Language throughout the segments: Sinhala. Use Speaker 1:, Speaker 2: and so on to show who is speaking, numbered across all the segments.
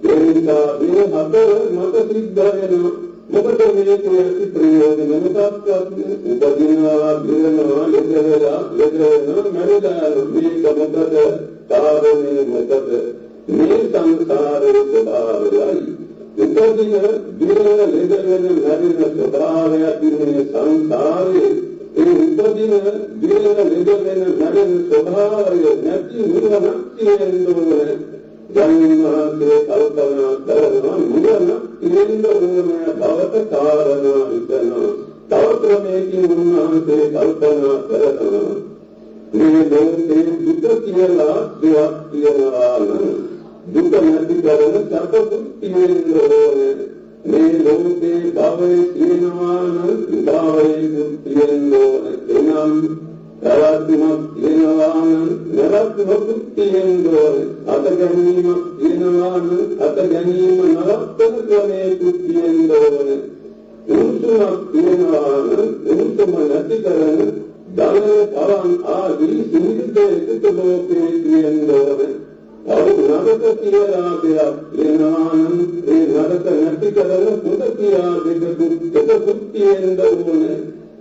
Speaker 1: එනිසා මේ හතර මත සිද්ධ වෙනවා. මොකද මේ කුයති ප්‍රයෝජන මොකක්වත් උපදිනවා දිනනවා ලෙඩ වෙනවා මරණය මේක මොකද කාරණේ මොකද මේ සංසාරේ ස්වභාවයයි උපදින දින ලෙඩ වෙන මරණ ස්වභාවයක් මේ සංසාරේ ඒ උපදින දින ලෙඩ වෙන මරණ ස්වභාවය නැති නිවනක් තියෙන්නේ ජන්මාන්තේ කල්පනා කරනවා නිවන ඉරින්දෝනේ භවත කාරණා විතනවා තව ක්‍රමයකින් උන්වහන්සේ කල්පනා කරනවා මේ ලෝකේ දුක කියලා දෙයක් තියෙනවා නම් දුක නැති කරන සත්‍යයක් තියෙන්නේ මේ ලෝකේ භවයේ තියෙනවා නම් භවයේ තියෙන්නේ එනම් කරද්දිමත් තියෙනවා නම් නරකමත් තියෙනවා අත ගැනීමක් තියෙනවා නම් අත ගැනීම නරකම ක්‍රමයේ තියෙනවා උතුමක් තියෙනවා නම් උතුම නැති කරන ධන පරන් ආදී සිහිතේ ලෝකේ තියෙනවා අවු නරක කියලා දෙයක් තියෙනවා නම් ඒ නරක නැති කරන පුද කියා දෙක තියෙනවා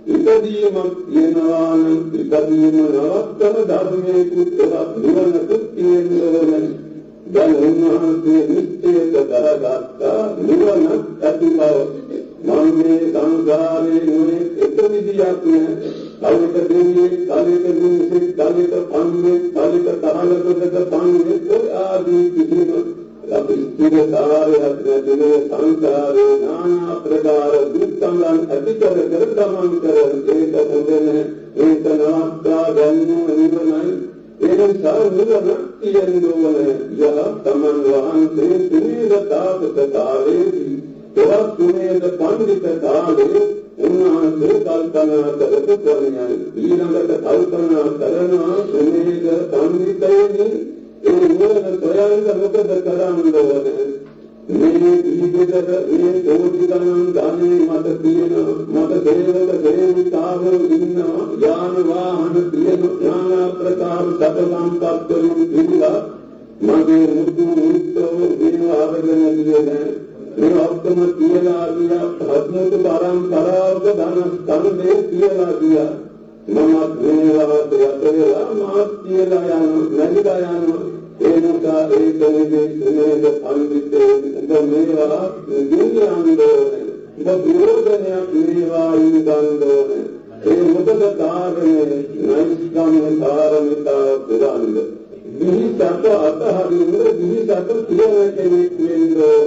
Speaker 1: ඉදදීමක් තියෙනවා නම් ඉදදීම නවත්තන ධර්මයේ කුත්තක් නිවනකුත් තියෙනවා දැන් උන්වහන්සේ නිශ්චයට කරගත්තා නිවන ඇති බව මම මේ සංසාරේ නුනේ එක විදියක් නෑ කලික දෙවියෙක් කලික මිනිසෙක් කලික පන්නේ කලික තරලකට පන්නේ ආදී කිසිම අපිස්තිරකාරයක් නැතිනේ සංසාරේ නානා ප්‍රකාර දුක්ඛයන් ඇති කර ගමන් කරන ඒක හොඳනේ ඒක නාත්තා ගන්න නිවනයි එනිසා නිවන කියන්නේ යහ තමන් වහන්සේ සුනීල තාපස කාලේදී තවත් සුනීල පඬිත කාලේ උන්වහන්සේ කල්පනා කරපු ක්‍රමයයි ඊළඟට කල්පනා කරනවා සුනීල පඬිතයනි ඒ නිවන සොයන්න මොකද කරන්නේ මේ පිළිදෙක මේ කෝටි ගණන් ධනෙ මත තියෙනවා මත දේවක දේවිකාවෝ ඉන්නවා යාන වාහන තියෙන ඥාන ප්‍රකාර සත සම්පත් වලින් පිළිලා මගේ මුතු මුත්තෝ දිනවගෙන දිනේ මේ ඔක්කොම කියලා ගියා හත්මුතු පරම්පරාවක ධන ස්කන්ධේ කියලා ගියා මමත් මේවාට යතේලා මාත් කියලා යනවා නැගිලා යනවා එනකා ඒකෙදී සුනේද පඬිතේ මේවා දුන්නාන්දෝනේ බබුරෝදනයක් මේවා ඉඳන්දෝනේ ඒ මොකද කාරණේ නෛෂ්ක්‍රම්‍ය කාරණිතා පුරාන්ද දිහිසත අතහරින්න දිහිසත කියන කෙනෙක් වෙන්නේ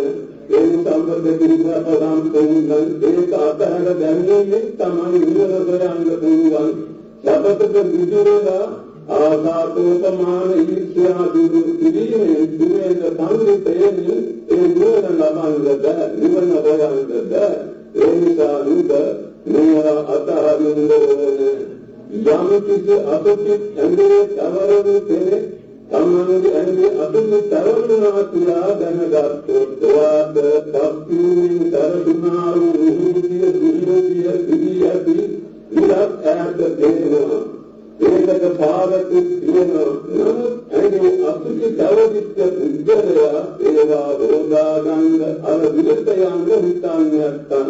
Speaker 1: ඒ සම්බන්ධ කිරියාපදම් තුන්වන් ඒක අතහර දැන්නේ තමයි නිවන සොයන්න පුළුවන් සබතක විදුරලා ආසාතෝපමාන ඊර්ෂ්‍යා දුරු කිරීමේ දුරේද පඬිතයනි ඒ නිවන ලබන්නද නිවන හොයන්නද ඒ නිසා නුඹ මේවා අතහරින්න ඕනේ යම් කිසි අපිට ඇඟේ තවරන කෙනෙක් තමන්ගේ ඇඟේ අපිට තවරනවා කියලා දැනගත්තොත් වාද තප්පින් තරතුනා වූ දිවිය ඉලක් ඈත දෙනවා ඒකට පාරක් තියෙනවා නමුත් ඇඟේ අපිට තවදිච්ච උද්දරය ඒවා රෝගා ගන්න අර විලට යන්න හිතන්නේ නැත්තම්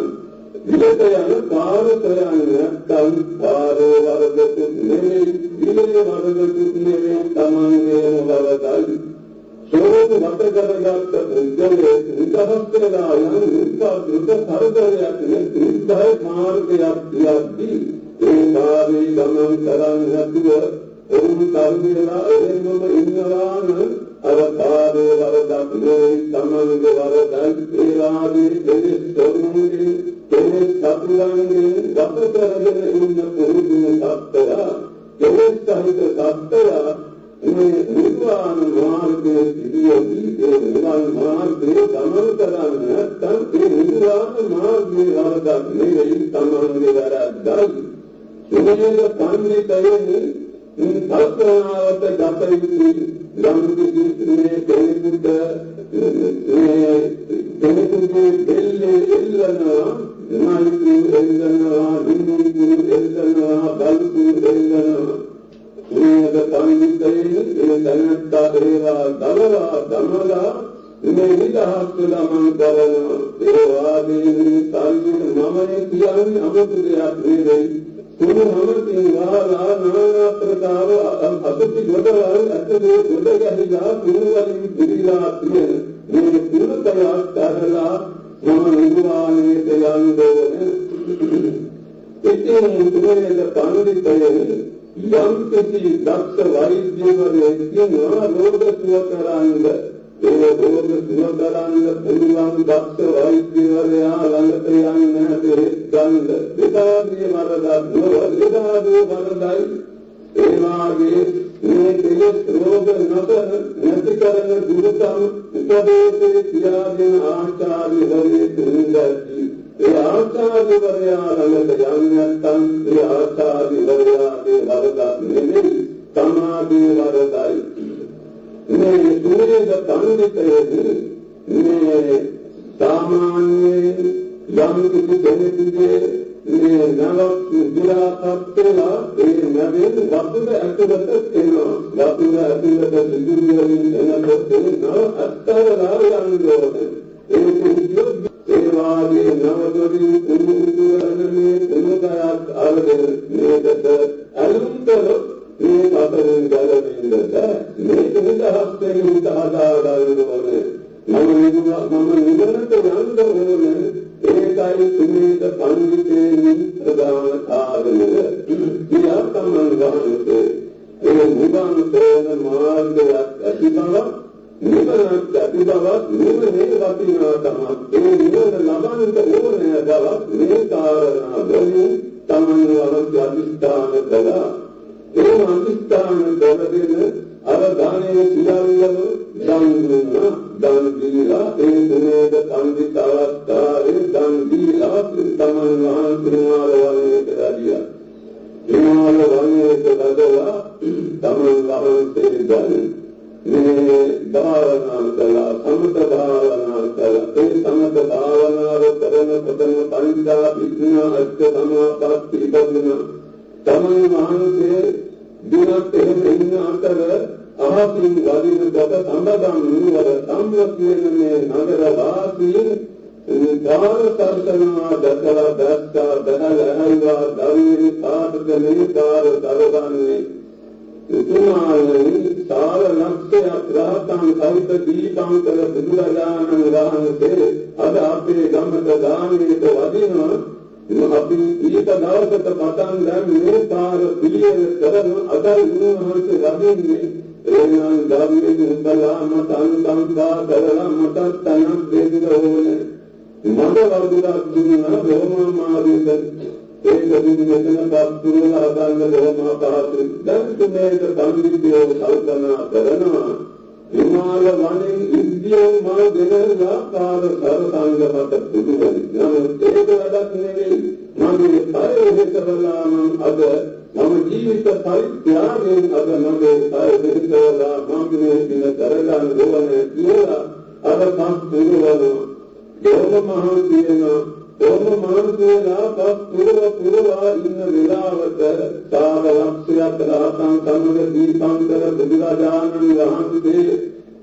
Speaker 1: විලට යන පාර කරන්නේ නැත්තම් පාරේ වරදකුත් නෙමෙයි විලේ වරදකුත් නෙමෙයි තමන්ගේම වරදයි සෝත මත කරගත්ත උද්දරේ නිදහස් වෙලා යන දුක කරදරයක් නෙමෙයි මාර්ගයක් තියද්දී ඒ මාර්ගය ගමන් කරන්නේ නැතුව ඔවුන් කල්පනා එන්නම ඉන්නවා නම් අර පාරේ වරදක් නෙවෙයි තමන්ගේ වරදක් ඒ ආදී දෙවිස් තොරුන්ගේ දෙවිස් සතුන්ගේ ගත කරගෙන ඉන්න පුරුදු සත්‍යය දෙවිස් සහිත සත්‍යය මේ නිර්වාණ මාර්ගයේ පිළියෙදී ඒ නිර්වාණ මාර්ගයේ ගමන් කරන්නේ නැත්නම් ඒ නිර්වාණ මාර්ගයේ වරදක් නෙවෙයි තමන්ගේ වරදයි සුනේද පඬිතයනි කල්පනාවට ගතයුතු යම් කිසි මේ කෙනෙකුගේ දෙල්ලේ එල්ලනවා නයිතු එල්ලනවා දුන්නු එල්ලනවා බලු එල්ලනවා සුනේද පඬිතයනි ඒ දැනත්තා දේවා දමලා මේ විදහාත් ළමං කරන ඒ වාදීන් සාරිත මමනේ කියන්නේ අමුතු දෙයක් නෙවෙයි. කුණු හැමතින් වාලා නානා ප්‍රකාර අසුචි ගොඩවල් ඇතුලේ ගොඩ ගැහිලා කුණු වලින් පිරීලා තියෙන මේ කුණුතයක් කරලා මම නිර්වාණයට යන්න ඕනේ. ඉතින් තුමේද පඬිතුයනි යම් කිසි දක්ෂ වෛද්‍යවරයෙක් කියනවා රෝග සුව කරන්න. ඒ රෝග සුව කරන්න පුළුවන් දක්ෂ වෛද්‍යවරයා ළඟට යන්න ගන්න. විදාදී වරදක් නොවදාදී වරදයි. ඒ වාගේ මේ කෙලෙස් රෝග නැති කරන දුරුතම උපදේශේ කියාගෙන ආචාර්යවරයෙක් ඉඳී. ඒ ආචාර්යවරයා ළඟට යන්නේ නැත්නම් ඒ ආචාර්යවරයාගේ වරදක් නෙමෙයි තමාගේ වරදයි. මේ සූර්යද පඬිතුයනි මේ සාමාන්‍ය යම් කිසි කෙනෙකුගේ මේ නවක් විලාපත්තලා ඒ නවෙන් වතුර ඇතුළත එනවා. වතුර ඇතුළත සිදුරු වලින් එනකොට අත්තරලා යන්නේ. ඒ වාගේ නවදොරින් කුණුදුරන්නේ කුණුදයක් අරගෙන මේකට අලුම්තර මේ අතරින් ගලවෙන්නද මේක විදහාස්තේ උදාහරණ ඕනේ. මම නිවනට යන්න ඕනේ. ඒකයි සුමේද පඬිතේනි ප්‍රදාන කාරණය. කියා තමන් වහන්සේ ඒ නිවන් තෝරන මාර්ගයක් ඇති බව නිවනක් ඇති බවක් නිවනේ වටිනාකමක් ඒ නිවන ලබන්නට ඕනෑ බවක් මේ කාරණා වලින් තමන් අවශ්‍ය අධිෂ්ඨාන කළා. ඒ අධිෂ්ඨාන කරගෙන අර දානයේ සියල්ලම දන් දුන්නා. දන් දීලා ඒ සුමේද පඬිත අවස්ථාවේ දන් දීලා තමන් වහන්සේ වලට ගියා. හිමාල වනයේට ගදලා තමන් වහන්සේ දන් මේ භාවනා කළා. සමත භාවනා කළා. ඒ සමත භාවනාව කරනකොටම පරිදා විඥා අත්ථ සමාපatti ඉබඳුන තමන් වහන්සේ දිනක් එහෙම ඉන්න අතර අහසින් වදින ගත සම්බදම් නුවර සම්මුඛ වෙන මේ නගර වාසීන් දාන සර්සනවා දකලා දැස්සා බහලහල්වා දරුවේ පාදක මේකාර දරවන්නේ උතුමාණනි සාර ලක්ෂයක් රහතන් සහිත දීපංකර බුදුරජාණන් වහන්සේ අද අපේ ගමට දානෙට වදිනවා. අපි ඊට දවසක පටන් දැන් මේ පාර පිළියෙල කරන අදයි උන්වහන්සේ වදින්නේ. එනම් ධර්මයේ උඹලාම සංසංසා කරලා මට තනක් දෙන්න ඕනේ. මම වරුදක් දුන්නා රෝමා මාරුද ඒක දුන්නේතන බස්තුරලා ගන්න රෝමා පහසු දැන් මේක පඬිතුයෝ කල්පනා කරනවා. හිමාල වනේ ඉන්දියන් මා දෙනලා කාල සරසංගමත පුදුමයි. නමුත් ඒක වැඩක් නෙවෙයි. මගේ පරිවර්තන කරලා මම අද මම ජීවිත පරිත්‍යාගයෙන් අද මගේ පරිවර්තනලා මගේ දින කරගන්න ඕනේ කියලා අර පස්තුරවල යෝම මහන්සියලා පස්තුරවා ඉන්න වෙලාවට සාර ලක්ෂයක් රහතන් සමග දීපංකර බුදුරජාණන් වහන්සේ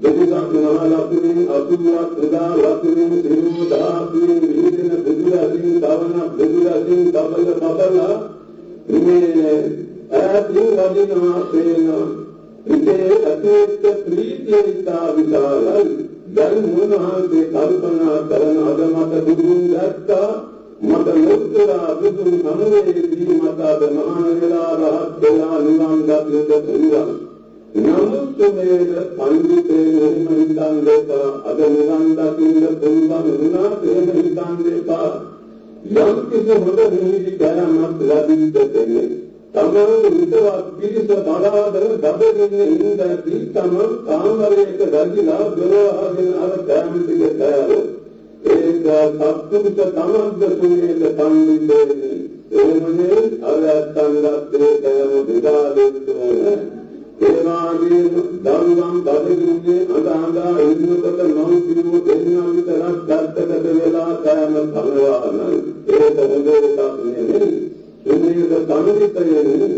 Speaker 1: දෙවිසංඝ ලක්ෂණින් අසුරක් ප්‍රදා ලක්ෂණින් සිරුදාසින් විදින බුදුරජින් තවන බුදුරජින් තබල මේ ආදී වදිනවා සේන ඉතේ අතීත ප්‍රීතිය ඉතා විශාලයි. දැන් මොනවාගේ කල්පනා කරන අද මට බුදුන් දැක්කා මට ලොක්තරා බුදුන් සමවේදී මට අද මහා වෙලා රහත් වෙලා නිවන් දකින්න පුළුවන්. නමුත් මේ පඬිතේ නිවන් දකින්න අද නිවන් දකින්න පුළුවන් වුණා එහෙම හිතන් දෙපා. යම් කිසි හොඳ නිවිදි කරමත් ලැබිද්ද දෙන්නේ තමන් විතරක් පිළිස බලාදර දබෙන්නේ ඉඳී තමන් කාමරයක රැඳිලා දොරවහගෙන අර කැමතික කෑවෝ. ඒක සත්පුරුෂ තමන්ද සුනේද පඬිතේනි එමනේ අර සංගත්තේ කෑම විදා දෙන්නෝනේ. ඒ වාගේ දරුවන් බබෙකුගේ අඳහඳා ඉන්නකොට මම කිව්ව දෙන්නා විතරක් දැත්තකට වෙලා කෑම කනවා නම් ඒක හොඳ එකක් නෙමෙයි. සුනේද පඬිතේනි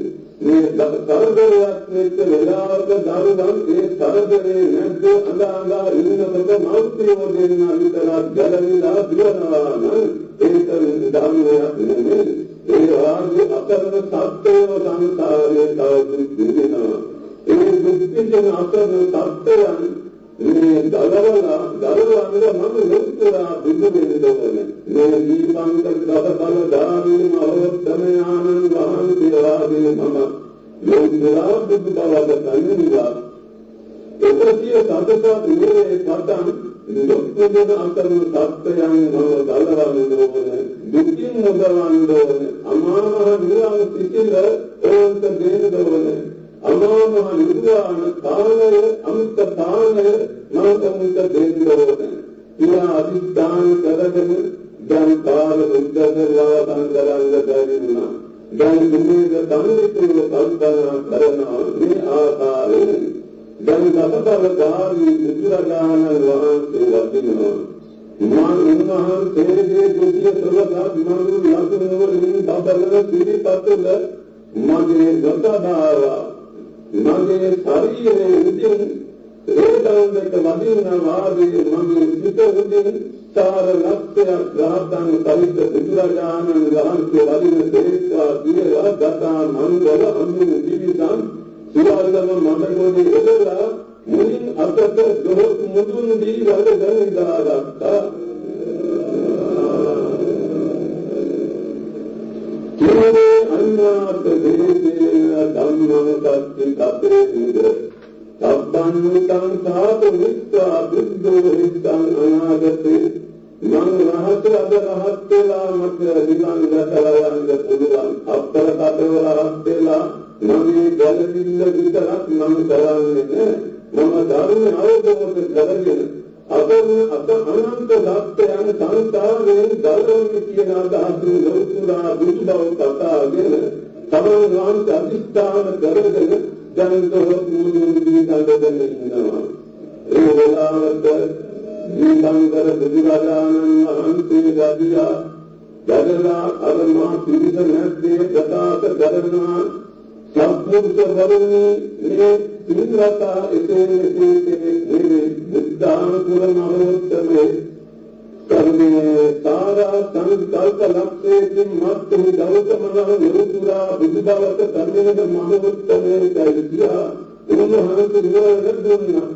Speaker 1: මේ කරදරයක් වෙච්ච වෙලාවක දරුවන් ඒ කරදරේ නැද්ද අඳා ඉන්නකොට මෞර්තියෝ දෙන්න විතරක් ගැලවිලා දුවනවා නම් ඒක ධර්මයක් නෙමෙයි. ඒ වාගේ අකරණ සත්‍යව සංසාරේ තවදුරටත් විඳිනවා. ඒ දුක්ඛිත අකරණ සත්‍යයන් මේ දරුවන්ගේ මම ලොකුරා බුදු වෙන්න ඕනේ. මේ දීපංකර දසබල දානී මහෝත්තමයන්න් වහන්සේලාගේ මම ලොකුරා බුදු බවද කන්නිවා. ඒකතිය සතසත් මේ පතන් ලොකුදෙන අකරණ සත්‍යයන් මම දලවන්න ඕනේ. දුකින් මුදවන්න ඕනේ. අමාමහ නිවන් සිතිල ඕන්ත දෙන්න ඕනේ. අමාමහ නිර්වාණ කාලය අමිත කාලය මනසමුත දෙන්න ඕනේ. ඊළා අධිෂ්ඨාන කරගෙන දැන් කාල උද්දේශලා සංකරංග දරින්නා. දැන් දුමේක ධම්මිකව කල්පනා කරනවා මේ ආකාරයෙන් දැන් දසබලධාරී බුදුරජාණන් වහන්සේ වදිනවා. උන්වහන්සේගේ දුතිය සලකා මනු ලකුණුවලින් බබලන සිරිපතුල මගේ ගතදාව මගේ ශරීරයේ උදින් ඒකවලට වදින වාගේ මගේ සිත උදින් සාර ලක්ෂයක් ගාතන් සහිත බුදුරජාණන් වහන්සේ වදින තේස්වා කියලා ගතා මංගල අනුන් දිවිසන් සියල්ලම මඩගොඩේ එදලා මුලින් අතට දොහොත් මුදුන් දී වලගෙන දාගත්තා. කිරේ අන්නාත දේශේන ධම්මං සත්‍ය කපේ නිද සබ්බං නිකං සාතු විස්සා බුද්ධෝ හිතං අනාගතේ මං රහත අද රහත් වෙලා මට නිවන් දැකලා යන්න පුළුවන්. අපතර කතව රහත් වෙලා මගේ ගැලවිල්ල විතරක් මම කරන්නේ නෑ. මම ධර්ම අවබෝධ කරගෙන අනන්ත සත්‍යයන් සංසාරයෙන් දරන්නේ කියන අදහසින් ලෞතුරා බුදු බව කතාගෙන තමන් වහන්සේ අධිෂ්ඨාන කරගෙන ජනතෝ මුදුන්දී දඬගෙන ඉන්නවා. ඒ වෙලාවට දීපංකර බුදුරජාණන් වහන්සේ ගදියා ගදලා අර මා පිරිස නැද්දේ ප්‍රකාශ කරනවා. සම්පූර්ණ වරුනි මේ සිංහතා එතේ බුද්ධාන පුරමෝත්තමේ කර්මයේ සාරා සංකල්ප ලක්ෂේකින් මත්තු දවසමන නිරුතුරා බුදුදවස කර්මයේ මහෝත්තමේ කයිදියා උන්වහන්සේ නිවන දුන්නා.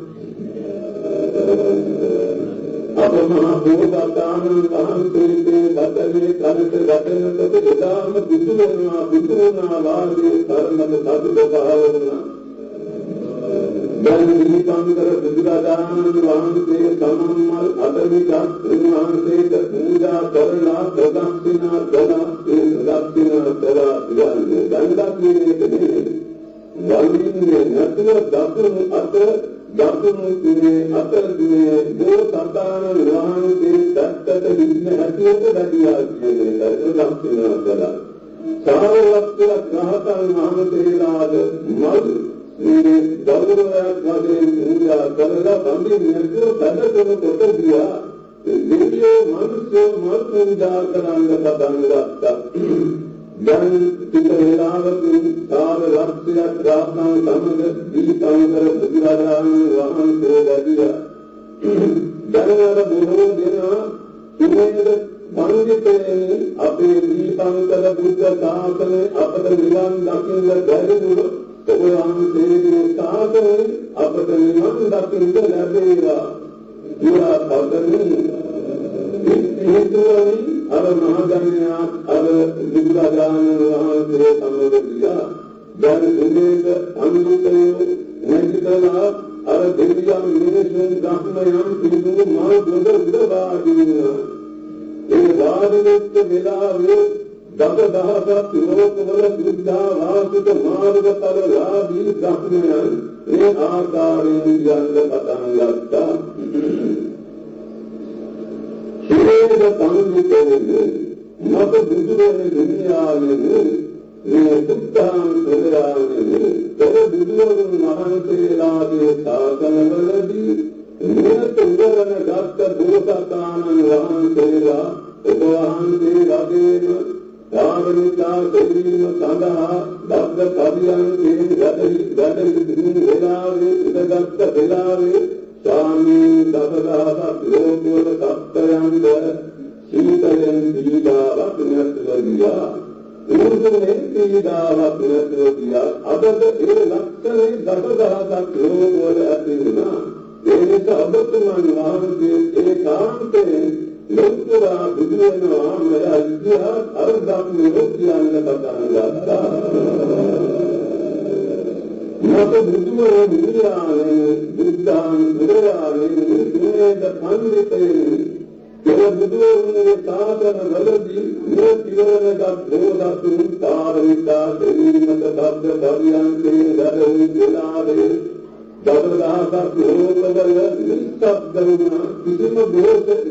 Speaker 1: අපමණ බෝධාතානන් වහන්සේගේ බදලේ කරට රැකෙනකොට ඉතාම බුදු වෙනවා බුදු වුණා වාගේ කර්මද සතුට භාවනා. දැන් දීපංකර බුදුරජාණන් වහන්සේ සමම්මල් අදමික උන්වහන්සේට පූජා කරලා ප්‍රදක්ෂිනා කළා. ඒ ප්‍රදක්ෂිනා කළා කියන්නේ දණ්ඩක් නෙමෙයි. වලින්නේ නැතුව දකුණු අත දකුණුනේ අතරනේ දෝ සම්දාන වහන්සේ දැක්කට වින්න හැටියට දැකියා කියන එක ප්‍රදක්ෂිනා කළා. සාරවත්ව රහතන් වහන්සේලාද මල් මේ ගෞරවයක් වශයෙන් පූජා කරලා බඳින් නැතුව බඳගෙන කොට ගියා. දෙවියෝ මිනිස්සු මල් පූජා කරන්න පටන් ගත්තා. දැන් ටික වේලාවකින් සාර ලක්ෂයක් රාත්‍රාන් සමග දීපංකර බුදුරජාණන් වහන්සේ වැඩියා. දැනවල බොහෝ දෙනා ඉමේද පඬිතෙනි අපේ දීපංකර බුද්ධ ශාසනය අපට නිවන් දකින්න බැරිදුන ඔබ වහන්සේගේ ශාසනය අපට නිවන් දකින්න ලැබේවා කියලා පදමින් ඉතිහිතුවනි අර මහජනයා අර බුදුරජාණන් වහන්සේ සමග ගියා. දැන් උදේට අනුකූලව නැගිටලා අර දෙවියන් මිනිසුන් ධර්මයන් පිළිබඳ මා ගොඩ උදවාදිනවා. ඒ වාදිනෙත් වෙලාවේ දසදහසක් ලෝකවල බුද්ධා වාසික මාර්ගඵල ලාභී ධර්මයන් මේ ආකාරයෙන් යන්න පටන් ගත්තා. ශීලද පඬිතුනි මත බුදුරෙන් දුන්යානේ මේ බුද්ධාන් ප්‍රදානේ පෙර බුදුරන් මහන්සේලාගේ ශාසනවලදී නිරත උදවන ගත්ත බෝසතාණන් වහන්සේලා ඔබ වහන්සේ වගේම ධාර්මිකා දෙවීම සඳහා දබ්බ කවියන් කියන වෙලාවේ ඉඳගත් වෙලාවේ ස්වාමී දබදාවක් ලෝකවල සත්‍යයන්ද සීතලෙන් දීදාවක් නැතුව ගියා. උරුදුනේ දීදාවක් නැතුව ගියා. අදද ඒ ලක්ෂණේ දබදාවක් ලෝකවල ඇති වුණා. ඒ නිසා ඔබතුමන් වහන්සේ ඒකාන්තයෙන් ලෝකවා බුදු වෙනවා මය අර්ධම් නිරුක්තියන්න පටන් ගත්තා. මත බුදුවරු නිරානේ බුද්ධාන් බුදුරානේ නිරේද පඬිතේ ඒ බුදුවරුන්ගේ සාධන වලදී මේ පිරවනක බෝධතුන් තාරිතා දෙවිමත බද්ද භවයන්ගේ දරුණු වෙලාවේ දබදාසක් ලෝකවල නිස්සබ්ද වුණා. කිසිම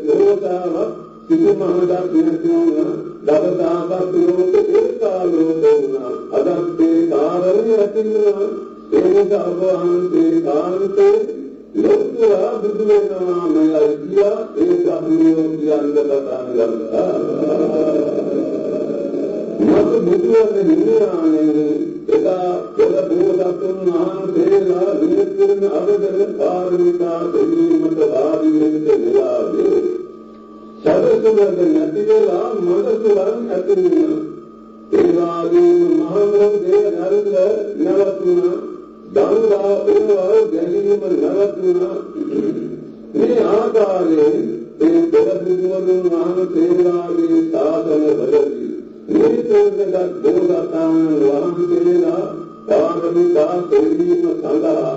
Speaker 1: දෝෂාවක් කිසිම හදක් නැතුණා. දබදාසක් ලෝක ඒකාලෝක වුණා. අදත් ඒ කාරණේ ඇති වුණා. ඒ නිසා වහන්සේ කාන්තේ ලෝකවා බුදු වෙනවා මයයි කියා ඒ ධර්මයේ කියන්න පටන් ගත්තා. මත බුදුරජාණන් නිරානේ එදා පෙර බෝධතුන් වහන්සේලා නිරතුරුව අවදන පාරමිතා දෙවීමට වාඩි වෙන්න වෙලාවේ සදසුවද නැති වෙලා මනසුවන් ඇති වුණා. ඒ වාගේම මහමෝධේ නරක නවතුණා. දංගා උනව ගැනීම නවතුණා. මේ ආකාරයෙන් ඒ පෙර බුදුන් වහන්සේලාගේ සාසන වලදී නිරතුරුව බෝධතාන් වහන්සේලා පාරමිතා දෙවීම සඳහා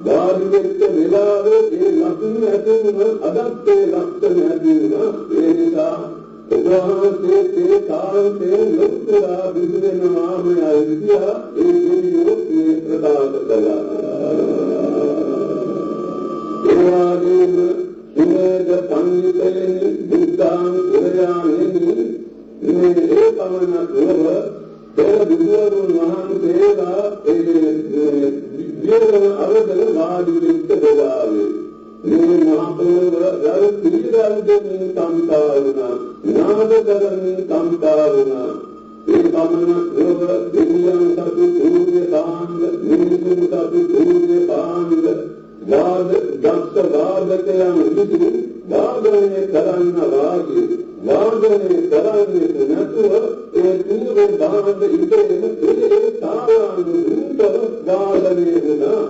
Speaker 1: වාඩි වෙච්ච වෙලාවේ ඒ ලක්ෂණ ඇති වුණ අදත් ඒ ලක්ෂණ ඇති වුණා. ඒ නිසා උන්වහන්සේ ඒ කාලේ ලෝකලා බුදු වෙනවා මයයි කියා ඒ දෙවියෝ මේ ප්‍රකාශ කළා. ඒ වගේම සුමේද පඬිතයනි බුද්ධාන් පුරයාණෙනි මේ ඒකමනක් නොව පෙර බුදුවරුන් වහන්සේලා ඒ විද්‍යාවන අවදල වාඩි වෙච්ච වෙලාවේ මේ මහපොළොව ගල් පිළිදල්දෙන් කම්පා වුණා. නාදකරමින් කම්පා වුණා. ඒ කමනක් නොව දෙවියන් සතු සූර්ය කාන්ද මිනිසුන් සතු සූර්ය කාන්ද දක්ෂ වාදකයන් විසින් වාදනය කරන්න වාගේ වාදනය කරන්නේ නැතුව ඒ තුරේ බාහඳ ඉතේම ඒ සාරාංග රූපව වාදනය වුණා.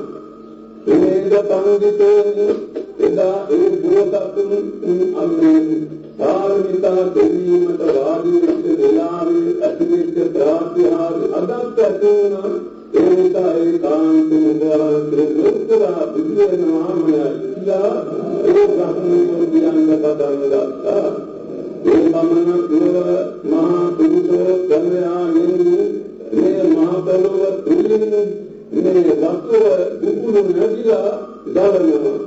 Speaker 1: මේක පඬිතෝනි එදා ඒ බෝධතුන් අම්මේ පාරමිතා දෙවීමට වාඩි වෙච්ච වෙලාවේ ඇතිවෙච්ච ප්‍රාත්‍යහාර අදත් ඇති වුණා. ඒ නිසා ඒ කාන්තේ වහන්සේ ලෝකවා බුදු වෙනවා මයයි කියා ඒ බ්‍රහ්මයෝ කියන්න පටන් ගත්තා. ඒ මමනක් නොව මහා පුරුෂෝ කර්මයාගෙනි මේ මහ පොළොව තුලින් මේ වස්තුව දුකුණු නැගිලා දවනවා.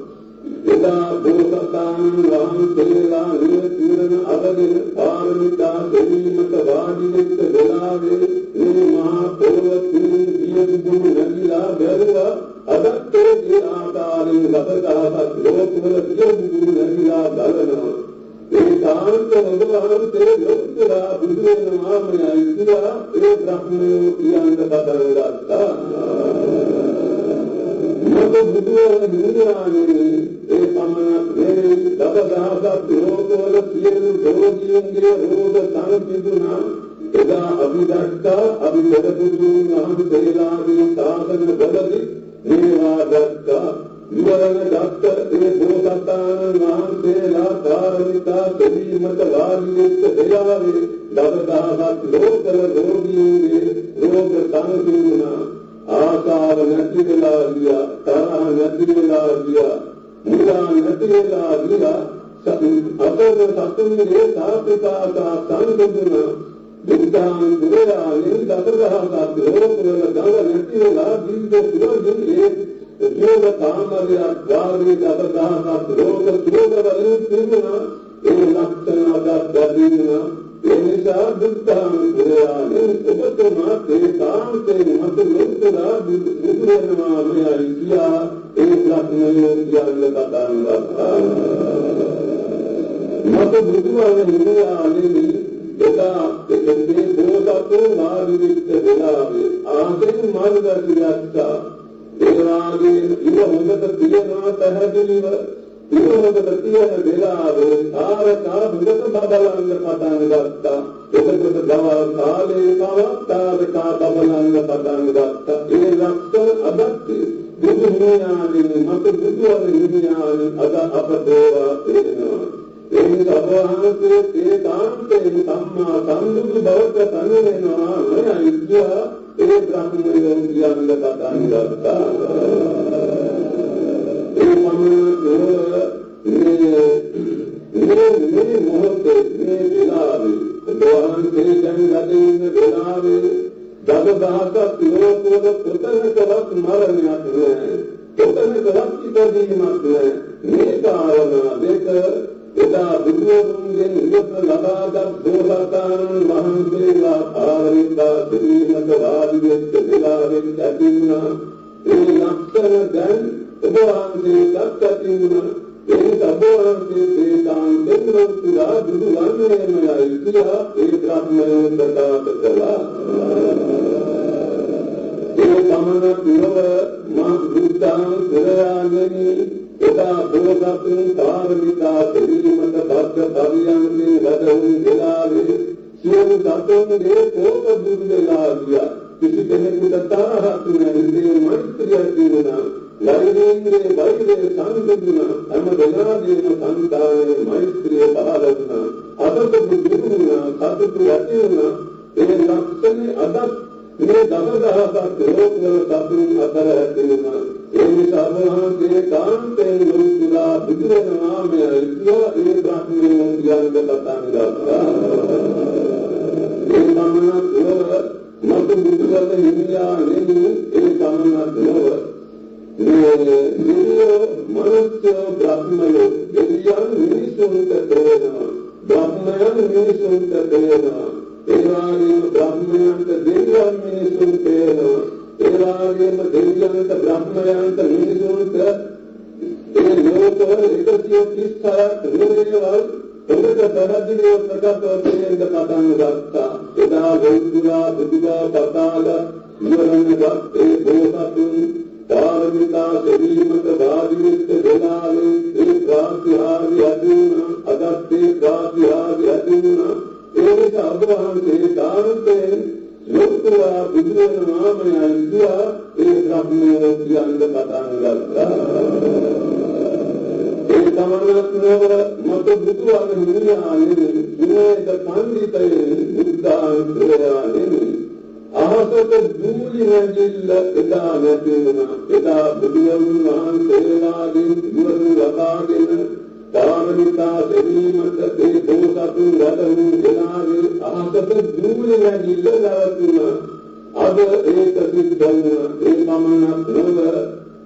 Speaker 1: එදා බෝසතාණන් වහන්සේලා නිරතුරුව අවදින පාරමිතා දෙවීමට වාඩි වෙච්ච වෙලාවේ මේ මහා පොළොව තුලින් දියදුකුණු නැගිලා බැලුවා. අදත් ඒ ආකාරයෙන් ලබදාසක් ලෝකවල දියදුකුණු නැගිලා බලනවා. ඒ කාන්ත වහන්සේ ලෝකලා බුදු වෙනවා මයයි කියා ඒ බ්‍රහ්මයෝ කියන්න පටන් ගත්තා. මත බුදුවරුන් නිරානේ ඒ පමණක් නෙවෙයි දබදාසක් ලෝකවල සියලු රෝගීන්ගේ රෝග සංසිඳුණා. එදා අභිදක්තා අභිදකුතුන් වහන්සේලාගේ සාසන වලදී මේවා දක්තා ඉවරන දක්ත ඒ බෝසතාණන් වහන්සේලා පාරමිතා දෙවීමට වාඩි වෙච්ච වෙලාවේ දබදාසක් ලෝකවල රෝගීන්ගේ රෝග සංසිඳුණා. ආසාව නැති වෙලා ගියා. තරහ නැති වෙලා ගියා. මුලා නැති වෙලා ගියා. අපේ සතුන්ගේ සාපේක්ෂතා සංසිඳුණා. බුද්ධාන් බුදුරජාණන් දසදහසක් ලෝකවල ගඟ නැති වෙලා දීර්ඝ සුවඳින් ඒ ජීව කාමරයක් වාගේ දසදහසක් ලෝක සුවඳවලින් පිරුණා. ඒ ලක්ෂණ අදත් දැදීනා. ඒ නිසා බුද්ධාන් බුදුරජාණන් ඔබතුමා ඒ කාන්තේ මත ලෝකලා බුදු වෙනවා මයයි කියා ඒ ලක්ෂණය කියන්න පටන් ගත්තා. මත බුදුවරුන් නිරානේ එදා එකේ බෝසත්තු වාදිවිච්ච වෙලාවේ ආසෙන් මාර්ගදර්ශකයා ඒ වාගේ ඉව හොඳට තියනවා පැහැදිලිව ඉව හොඳට තියන වෙලාවේ තාරකා හොඳට බබලන්න පටන් ගත්තා. එතකොට දවල් කාලේ තාරකා බබලන්න පටන් ගත්තා. ඒ ලක්ෂණ අදත් බුදු හිමියාගේ මත බුදුවර හිමියාගේ අද අපට තේරෙනවා. ඒ සබවහන්සේ ඒ කාන්තේ සම්මා සම්බුදු බවට තනිවෙනවා මයයි ඒ බ්‍රහ්මයෝ කියන්න පටන් ගත්තා. ඒ මේ මොහොතේ මේ වෙලාවේ වහන්සේ දැන් ගතින්න වෙලාවේ දසදහසක් ලෝකවල කොතනකවත් මරණයක් නැහැ. කොතනකවත් ඉපදීමක් නැහැ. මේ කාරණා දෙක එදා බුදුරජාණන්ගෙන් ඉවත ලබාගත් බෝසතාණන් වහන්සේලා ආරම්භා ශ්‍රීමද වාදිවෙච්ච වෙලාවෙන් ඇතිවුණා. ඒ ලක්ෂණ දැන් ඔබ වහන්සේට ඇතිවුණා. ඒ සබෝවන්සේ දේතාන් දෙන්නුන් තුලා බුදු වන්දනයමයි කියලා ඒ බ්‍රහ්මයෝ ප්‍රකාශ කළා. ඒ සමනක් නොව මා බුද්ධාන් පෙරයාගෙන එදා බෝසතුන් පාරමිතා පිළිමත බද්ධ පරියන්ගේ වැඩවුන් වෙලාවේ සියලු සතුන්ගේ කෝප දුරු වෙලා ගියා. කිසි කෙනෙකුට තරහක් නැති මෛත්‍රිය තිබුණා. වෛරේන්ද්‍රේ වෛරේ සංසිඳුණා. හැම දෙනාගේම සංතානයේ මෛත්‍රිය පහළ වුණා. අසතුටු දුරුණා. සතුටු ඇති වුණා. ඒ ලක්ෂණේ අදත් මේ දසදහසක් ලෝකවල සතුන් අතර ඇති වුණා. ඒ නිසා වහන්සේ කාන්තෙන් ලෝකුලා බුදුරණා මෙයි කියලා ඒ බ්‍රහ්මයෝ කියන්න පටන් ගත්තා. ඒ සමනක් නොව මතු බුදුරණ හිමියා නෙමෙයි ඒ සමනක් නොව මේ මනුෂ්‍ය බ්‍රහ්මයෝ දෙවියන් මිනිසුන්ට තේරෙනවා. බ්‍රහ්මයන් මිනිසුන්ට තේරෙනවා. ඒ වගේම බ්‍රහ්මයන්ට දෙවියන් මිනිසුන්ට තේරෙනවා. ඒ වගේම දෙවියන්ට බ්‍රහ්මයන්ට මිනිසුන්ට ඒ ලෝකවල 136ක් නිරේවල් ඔබට පැහැදිලිව ප්‍රකට වෙන්න පටන් ගත්තා. එදා ගෞතුරා බුදුදා පතාල ඉවරණගත් ඒ බෝසතුන් පාරමිතා සෙවීමට වාදිවෙච්ච වෙලාවේ ඒ ප්‍රාතිහාර්ය ඇතිවුණා. අදත් ඒ ප්‍රාතිහාර්ය ඇතිවුණා. ඒ නිසා ඔබ වහන්සේ කාන්තෙන් ලෝකුරා බුදුරණා මෙයි කියලා ඒ බ්‍රහ්මයෝ කියන්න පටන් ගත්තා. ඒ තමන්වත් නොව මත බුදුවන හිමියා නෙමෙයි. විනයද පඬිතේ බුද්ධාන් ප්‍රයා නෙමෙයි. අහසට දූලි නැගිල්ල එදා නැති වුණා. එදා බුදුන් වහන්සේලාගෙන් දුරු ලබාගෙන පාරමිතා සෙවීමට ඒ බෝසතුන් වැඩවුන් වෙලාවේ අහසට දූලි නැගිල්ල නැවතුණා. අද ඒක සිද්ධ වුණා. ඒ පමණක් නොව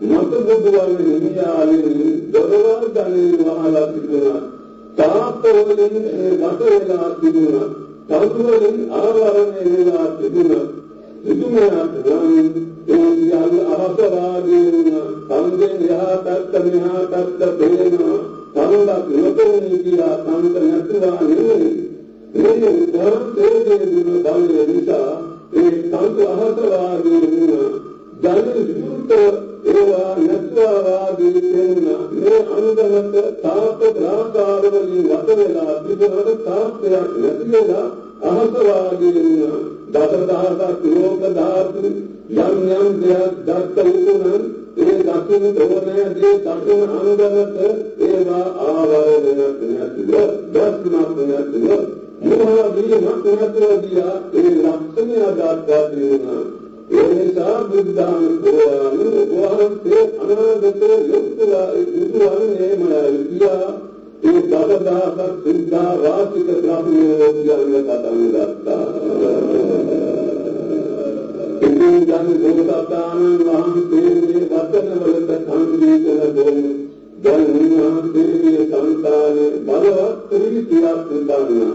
Speaker 1: මත බුදුන් හිමියාගෙන් දොරවල් ගණේ වහලා තිබුණා. තාපවලින් වට වෙලා තිබුණා. තවුවලින් ආවරණය වෙලා තිබුණා. සිදුමයක් නම් ඒ සියල්ල අහසවාගේ වුණා. සංගෙන් එහා පැත්ත මෙහා පැත්ත පේනවා. සංගත නොපෙනී කියලා සංගත නැතුවා නෙමෙයි. මේ උදාහරණයේ දුන බලය නිසා ඒ සංගත අහසවාගේ වුණා. ජන විදුත ඒවා නැතුවා වාගේ පේනවා. මේ අනුගමත තාප ප්‍රාකාර වලින් වට වෙලා තිබුණාට තාපයක් නැති වෙලා අහසවාගේ වුණා. දසදහසක් ලෝක ධාතු යම් යම් දෙයක් දත්ත උතුණන් ඒ දකින් තෝරණය දේ දකින් අනුගමත ඒවා ආවරණයක් නැතිව දස්මක් නැතිව මොහා වීමක් නැතිව ගියා. ඒ ලක්ෂණය අදාත්වා දෙනවා. ඒ නිසා බුද්ධාන් පුරාණ වහන්සේ අනාගතේ ලෝකුලා බුදුවන්නේ මයයි කියා ඒ දසදහසක් සුද්ධා වාසික බ්‍රහ්මයෝ කියන්න පටන් ගත්තා. ඉතින් දැන් බෝසතාණන් වහන්සේගේ වචනවලට සංකීර්ණ දෙන්න දැන් උන්වහන්සේගේ සංතානයේ බලවත් ප්‍රීතියක් උදානවා.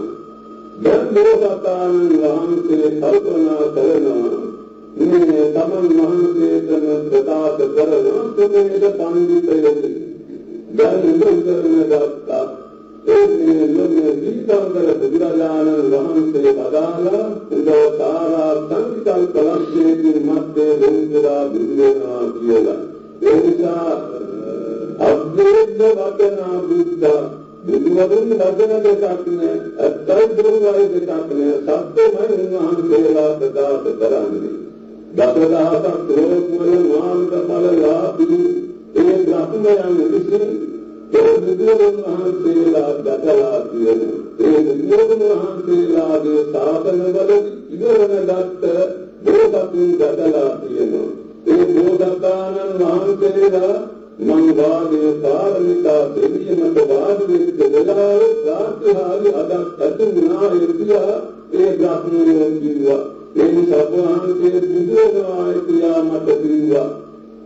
Speaker 1: දැන් බෝසතාණන් වහන්සේ කල්පනා කරනවා මේ තමන් වහන්සේටම ප්‍රකාශ කරන සුමේද පඬිතුයෝ දැන් උදෙන්න ගත්තා. ඒ ලෝකයේ දීපංකර බුදුරජාණන් වහන්සේ වදාළා උදෝතාරා සංකල්ප ලක්ෂණයෙන් මැත්තේ ලෝකදා බුදු වෙනවා කියලා. ඒ නිසා අද්වෛත වචන බුද්ධ බුදුවරුන් වචන දෙකක් නෑ අත්තයි බුදුවයි දෙකක් නෑ සත්‍යමයි උන්වහන්සේලා ප්‍රකාශ කරන්නේ. දසදහසක් ලෝකවල මාර්ග ඵල ලාභී ඒ බ්‍රහ්මයන් විසින් ඒ බුදුරජාණන් වහන්සේලා දකලා කියනවා. ඒ බුදුරජාණන් වහන්සේලාගේ ශාසනවල ඉවරන දත්ත බෝසතුන් දකලා කියනවා. ඒ බෝසතාණන් වහන්සේලා මං වාගේ කාරණිකා දෙවියන්ට වාදෙච්ච වෙලාවේ ප්‍රාර්ථනාලි අදක් ඇතුණා ඉතියා ඒ බ්‍රහ්මයෝ කිව්වා. ඒ නිසා වහන්සේ බුදුරජාණන් කියා මට කිව්වා.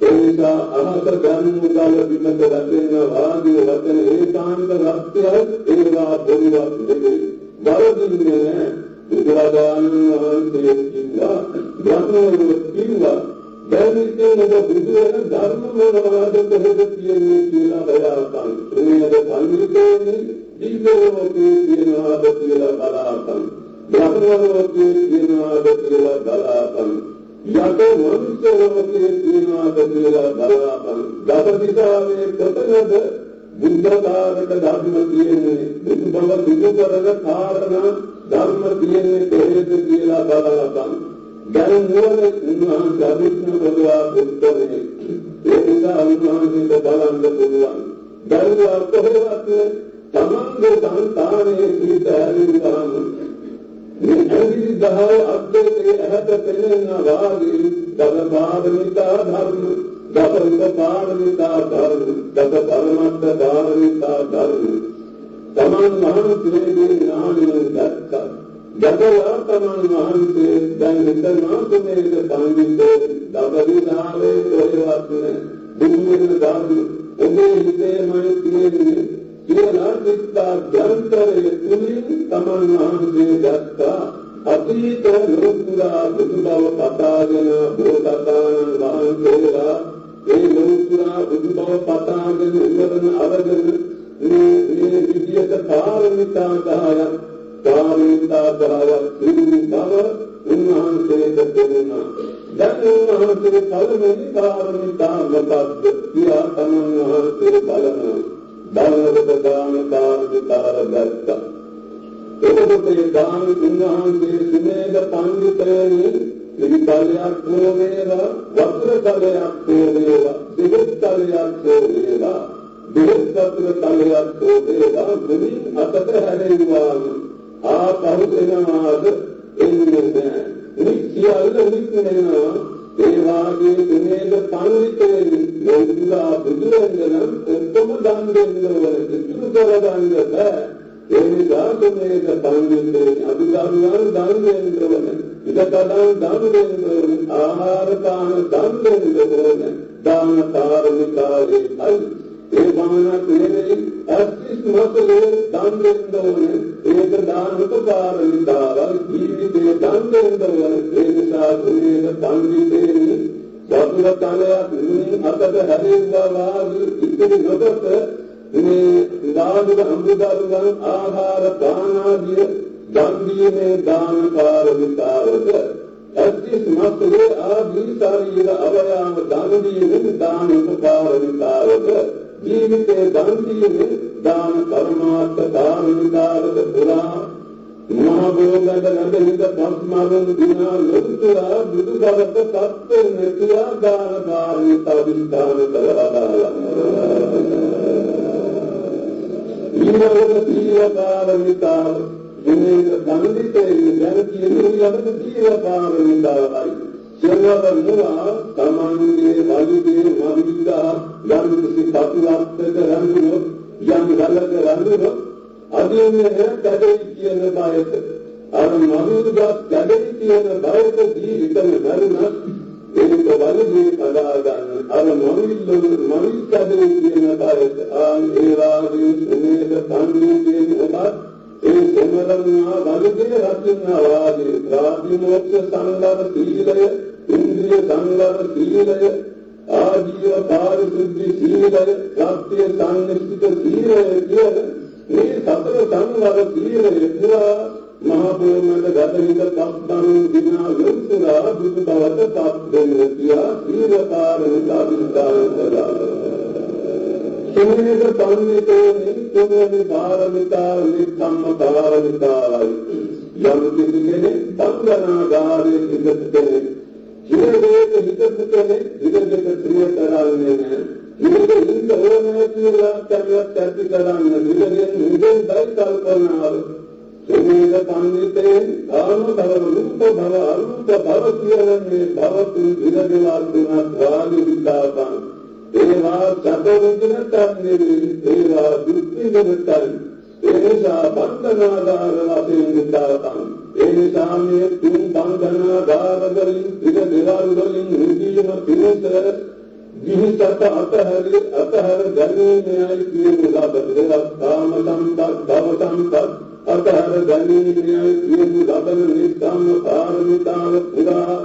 Speaker 1: ඒ නිසා අහස ධර්මෝදාල බිමත රැඳෙන වාදී වචන ඒකාන්ත රත්යයි ඒවා බොරුවක් නෙවෙයි. වරදින්නේ නැහැ. බුදුරජාණන් වහන්සේ කිව්වා ධර්මෝ කිව්වා දැනිටේ ඔබ බුදු වෙන ධර්ම මොනවාද කොහෙද කියන්නේ කියලා බලාපන්. මේක සංවිතේනේ දිව්‍යෝකේ කියනවාද කියලා බලාපන්. ධර්මෝකේ කියනවාද කියලා බලාපන්. යතෝ මනුෂ්‍යෝකේ කියනවාද කියලා බලාපන්. දසදිසාවේ කොතනද බුද්ධකාරක ධර්ම කියන්නේ බුදු බව සිදු කරන කාරණා ධර්ම කියන්නේ කොහෙද කියලා බලාපන්. දැන් මොනේ උන්වහන්සේ අභිඥා ප්‍රදවා පුත්තනේ ඒ නිසා උන්වහන්සේට බලන්න පුළුවන්. දරුවා කොහෙවත් තමන්ගේ සංතානයේ පිට ඇවිල්ලාම මේ ඇවිදි දහය අද්දේ ඇහැට පෙනෙන වාගේ දස පාරමිතා ධර්ම දස පාරමිතා ධර්ම දස පරමත්ත පාරමිතා ධර්ම තමන් වහන්සේගේ ඥානයෙන් දැක්කා. ජගලා තමන් වහන්සේ දැන් හිතනවා තුමේක සංගීතේ දවදිනාවේ කොහෙවත් නෑ දුන්නේන දාදු ඔබේ හිතේමයි තියෙන්නේ කියලා සිතා ජන්තරයේ තුලින් තමන් වහන්සේ දැක්කා. අතීත ලෝකුරා බුදු බව පතාගෙන බෝසතාණන් වහන්සේලා ඒ ලෝකුරා බුදු බව පතාගෙන ඉවරන අරගෙන මේ විදියට පාරමිතා 10ක් පාරමිතා 10ක් සිදු බව උන්වහන්සේට දෙන්නා. දැන් උන්වහන්සේ පළමුවෙනි පාරමිතා මොකක්ද කියලා තමන් වහන්සේ බලනවා. ධර්මවත දාන පාරමිතාව දැක්කා. එතකොට ඒ දාන උන්වහන්සේ සුමේද පඬිතුයනි විවිධාලයක් හෝවේවා වතුර කලයක් හෝවේවා දිගත් කලයක් හෝවේවා දිගත් වතුර කලයක් හෝවේවා මුලින් අතට හැරෙනවා ආපහු එනවාද එන්නේ නැහැ. නිසියල්ල නික්මනවා. ඒ වාගේ සුමේද පඬිතුයනි ලෝකුරා බුදුරජාණන් ඔක්කොම දන් දෙන්න ඕන කිසිදු කරගන්න බෑ. ඒ නිසා මේක පඬිතුයනි අභිධර්මයන් දන් දෙන්න ඕන. ඉදකඩම් දන් දෙන්න ඕන. ආහාර පාන දන් දෙන්න ඕන. දාන පාරමිතාවේ අයි ඒ ගමනක් නෙවෙයි අස්තිස් මතලේ දන් දෙන්න ඕන. ඒක දාන පාරමිතාවයි ජීවිතේ දන් දෙන්න ඕන. ඒ නිසා මේක පඬිතුයනි වතුර කලයක් මුලින් අතට හැරෙනවා වාගේ ඉතිරි නොකොට මේ දාන අමෘතවල ආහාර පාන ආදී දන් දීමේ දාන පාරමිතාවද අස්තිස් මතලේ ආදී ශරීර අවයව දන් දීමේ දාන පාරමිතාවද ජීවිතේ දන් දීමේ දාන පරමාර්ථ පාරමිතාවද පුරා මහා බෝධිගත නැදහිත පස්මරුන් දිනා ලොකුතුරා බුදු බවට පත් වෙන කියා දාන පාරමිතා විස්තාර කරවදාලා. ඊළඟට සීල පාරමිතාව මේක දන්දිතේ දැන කියන්නේ ඊළඟට සීල පාරමිතාවයි. සියල්ලම නුවා තමන්ගේ වලිගේ මහින්දා යම් කිසි පතුලක්ක රඳුනොත් යම් ගලක රඳුනොත් අදින්නේ කැදේ කියන බයට අර මනුරුගත් කැදේ කියන බයට ජීවිතම මරුණත් ඒක වලදී පදා ගන්න අර මනුල් කැදේ කියන බයට ඒ වාගේ සුමේද සංගීතයෙන් ඔබත් ඒ සමරණා වලදී රකින්නා වාගේ ප්‍රාතිමෝක්ෂ සංවර සීලය ඉන්ද්‍රිය සංවර සීලය ආජීව පාරිශුද්ධ සීලය සත්‍ය සංනිෂ්ඨ සීලය කියන මේ සතර සංවර සීලය පුරා මහ පොළොවට ගතහිත පස්තරු දිනා ලොකුලා බුදු බවට පත් වෙන්න කියා සීලකාරණිකා විස්තාර කළා. සමනේක පන්විතෝනි තුන්වෙනි පාරමිතා නික්කම්ම පාරමිතායි. යම් කිසි කෙනෙක් සංගණාගාරයේ ඉඳ කෙනෙක් ජීවිතයේ හිතපු කෙනෙක් විදෙක ක්‍රිය කරන්නේ නැහැ. මේක ඉන්න ඕනේ කියලා කැමැත්ත ඇති කරන්න විදෙන් නිදෙන් බයි කල්පනාව. සමනේක පන්විතේ ආම භව රූප භව අරූප භව කියන්නේ භව තුන් විදේවා තුනක් වාගේ විදාපන්. ඒවා සතරවිදනටන්නේ ඒවා දුක්ඛිනටන්නේ ඒසා බන්ධනාදාර වශයෙන් විදාපන්. ඒසා මේ තුන් බන්ධනාදාර වලින් විද දේවල් වලින් නිදීම පිණිස විහිසත අතහැර ගැනීමයි කියන ලබන කාම සම්පත් භව සම්පත් අතහැර ගැනීමයි කියන ලබන නිස්සම් පාරමිතාව පුරා